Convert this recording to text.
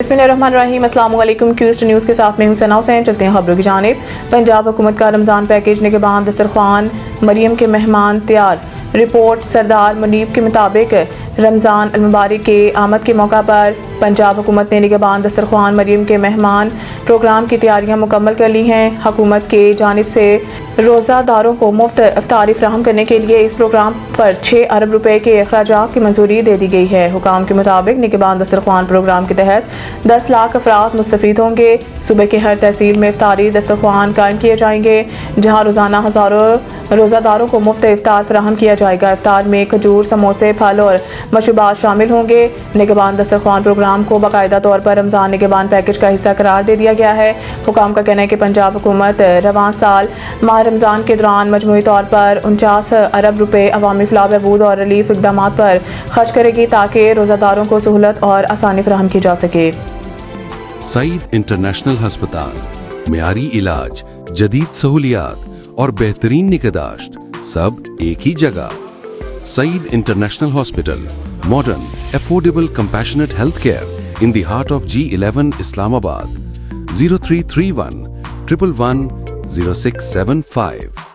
बिस्मिल्लाहिर्रहमानिर्रहीम। अस्सलाम वालेकुम। क्यूस्ट न्यूज़ के साथ में हूं सना हुसैन। चलते हैं खबरों की जानिब। पंजाब हुकूमत का रमज़ान पैकेज निगहबान दस्तरख्वान, मरियम के मेहमान तैयार। रिपोर्ट सरदार मुनीब के मुताबिक रमज़ान मुबारक के आमद के मौका पर पंजाब हुकूमत ने निगहबान दस्तरख्वान, मरियम के मेहमान प्रोग्राम की तैयारियां मुकम्मल कर ली हैं। हुकूमत के जानिब से रोज़ादारों को मुफ्त इफ्तारी फराहम करने के लिए इस प्रोग्राम पर 6 अरब रुपए के अखराजात की मंजूरी दे दी गई है। हुकाम के मुताबिक निगहबान दस्तरख्वान प्रोग्राम के तहत 10 लाख अफराद मुस्तफीद होंगे। सूबे के हर तहसील में इफ्तारी दस्तरख्वान कायम किए जाएंगे, जहाँ रोज़ाना हज़ारों रोज़ादारों को मुफ्त इफ्तार फराहम किया जाएगा। इफ्तार में खजूर, समोसे, फल और मशरूबात शामिल होंगे। निगहबान दस्तरख्वान प्रोग्राम को बाकायदा तौर पर रमज़ान निगहबान पैकेज का हिस्सा करार दे दिया गया है। हुकाम का कहना है कि पंजाब हुकूमत रवां साल माह रमज़ान के दौरान मजमूई तौर पर 49 अरब रुपए अवामी फलाह बहबूद और रिलीफ इक़दामात पर खर्च करेगी, ताकि रोज़ादारों को सहूलत और आसानी फराहम की जा सके। सईद इंटरनेशनल हस्पताल, मेयारी इलाज, जदीद सहूलियात और बेहतरीन निगहदाश्त, सब एक ही जगह। Saeed international hospital, modern, affordable, compassionate health care in the heart of G11 Islamabad. 0331 111 0675